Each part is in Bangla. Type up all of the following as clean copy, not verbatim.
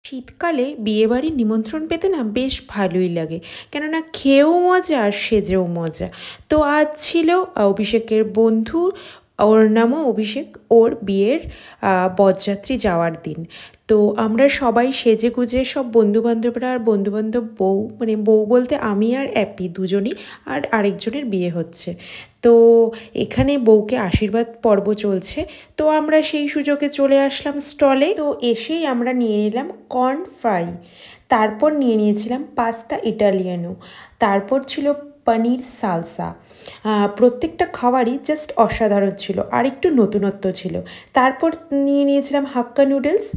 শীতকালে বিয়েবাড়ির নিমন্ত্রণ পেতে না বেশ ভালোই লাগে, কেননা খেয়েও মজা আর সেজেও মজা। তো আজ ছিল অভিষেকের বন্ধু, ওর নামও অভিষেক, ওর বিয়ের বরযাত্রী যাওয়ার দিন। তো আমরা সবাই সেজে গুজে সব বন্ধুবান্ধবরা আর বন্ধুবান্ধব বউ, মানে বউ বলতে আমি আর অ্যাপি দুজনই, আর আরেকজনের বিয়ে হচ্ছে। তো এখানে বউকে আশীর্বাদ পর্ব চলছে। তো আমরা সেই সুযোগে চলে আসলাম স্টলে। তো এসেই আমরা নিয়ে নিলাম কর্ন ফ্রাই, তারপর নিয়ে নিয়েছিলাম পাস্তা ইটালিয়ানো, তারপর ছিল পনির সালসা। প্রত্যেকটা খাবারই জাস্ট অসাধারণ ছিল, আর একটু নতুনত্ব ছিল। তারপর নিয়ে নিয়েছিলাম হাক্কা নুডলস,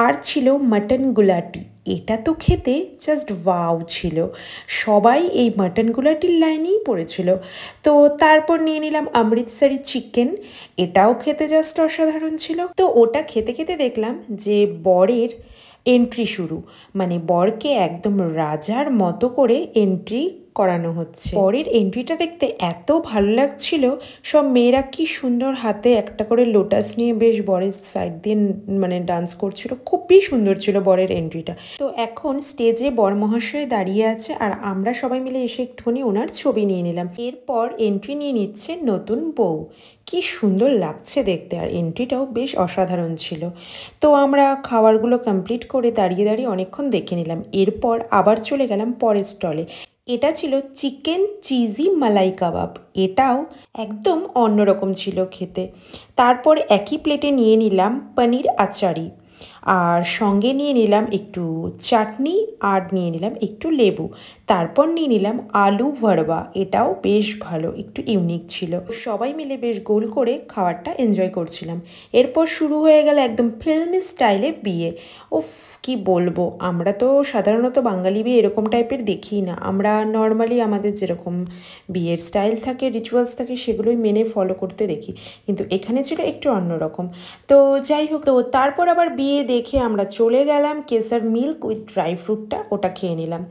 আর ছিল মাটন গুলাটি। এটা তো খেতে জাস্ট ওয়াও ছিল, সবাই এই মাটন গুলাটির লাইনেই পড়েছিল। তো তারপর নিয়ে নিলাম অমৃতসরি চিকেন, এটাও খেতে জাস্ট অসাধারণ ছিল। তো ওটা খেতে খেতে দেখলাম যে বরের এন্ট্রি শুরু, মানে বরকে একদম রাজার মতো করে এন্ট্রি করানো হচ্ছে। বরের এন্ট্রিটা দেখতে এত ভালো লাগছিল, সব মেয়েরা কি সুন্দর হাতে একটা করে লোটাস নিয়ে বেশ বরের সাইড দিয়ে মানে ডান্স করছিল, খুবই সুন্দর ছিল বরের এন্ট্রিটা। তো এখন স্টেজে বর মহাশয় দাঁড়িয়ে আছে, আর আমরা সবাই মিলে এসে একটুখানি ওনার ছবি নিয়ে নিলাম। এরপর এন্ট্রি নিয়ে নিচ্ছে নতুন বউ, কি সুন্দর লাগছে দেখতে, আর এন্ট্রিটাও বেশ অসাধারণ ছিল। তো আমরা খাবারগুলো কমপ্লিট করে দাঁড়িয়ে দাঁড়িয়ে অনেকক্ষণ দেখে নিলাম। এরপর আবার চলে গেলাম পরের স্টলে। এটা ছিল চিকেন চিজি মালাই কাবাব, এটাও একদম অন্যরকম ছিল খেতে। তারপর একই প্লেটে নিয়ে নিলাম পনির আচারি, আর সঙ্গে নিয়ে নিলাম একটু চাটনি, আর নিয়ে নিলাম একটু লেবু। তারপর নিয়ে নিলাম আলু ভরবা, এটাও বেশ ভালো, একটু ইউনিক ছিল। সবাই মিলে বেশ গোল করে খাবারটা এনজয় করছিলাম। এরপর শুরু হয়ে গেল একদম ফিল্মি স্টাইলে বিয়ে। উফ, কি বলবো, আমরা তো সাধারণত বাঙালি বিয়ে এরকম টাইপের দেখি না। আমরা নর্মালি আমাদের যেরকম বিয়ের স্টাইল থাকে, রিচুয়ালস থাকে, সেগুলোই মেনে ফলো করতে দেখি, কিন্তু এখানে ছিল একটু অন্যরকম। তো যাই হোক, তো তারপর আবার বিয়ে দেখে আমরা চলে গেলাম কেসার মিল্ক উইথ ড্রাই ফ্রুটটা, ওটা খেয়ে নিলাম।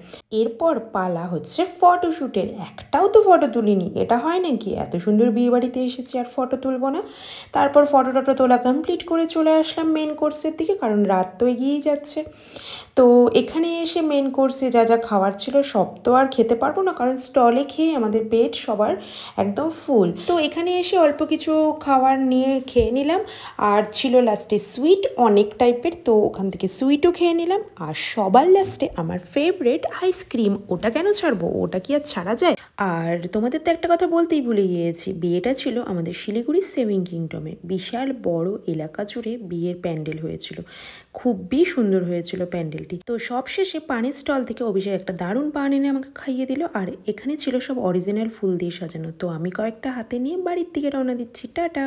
এরপর পালা হচ্ছে ফটোশ্যুটের। একটাও তো ফটো তুলিনি, এটা হয় নাকি, এত সুন্দর বিয়ে বাড়িতে এসেছি আর ফটো তুলবো না। তারপর ফটো টটো তোলা কমপ্লিট করে চলে আসলাম মেন কোর্সের দিকে, কারণ রাত তো এগিয়েই যাচ্ছে। তো এখানে এসে মেন কোর্সে যা যা খাবার ছিল সব তো আর খেতে পারবো না, কারণ স্টলে খেয়ে আমাদের পেট সবার একদম ফুল। তো এখানে এসে অল্প কিছু খাবার নিয়ে খেয়ে নিলাম, আর ছিল লাস্টে সুইট অনেক টাইপের, তো ওখান থেকে সুইটও খেয়ে নিলাম। আর সবার লাস্টে আমার ফেভারিট আইসক্রিম, ওটা কেন ছাড়বো, ওটা কি আর ছাড়া যায়। আর তোমাদের তো একটা কথা বলতেই ভুলে গিয়েছি, বিয়েটা ছিল আমাদের শিলিগুড়ির সেভিং কিংডমে, বিশাল বড় এলাকা জুড়ে বিয়ের প্যান্ডেল হয়েছিল, খুবই সুন্দর হয়েছিল প্যান্ডেলটি। তো সবশেষে পানের স্টল থেকে অভিষেক একটা দারুণ পান এনে আমাকে খাইয়ে দিল, আর এখানে ছিল সব অরিজিনাল ফুল দিয়ে সাজানো। তো আমি কয়েকটা হাতে নিয়ে বাড়ির দিকে রওনা দিচ্ছি, টাটা।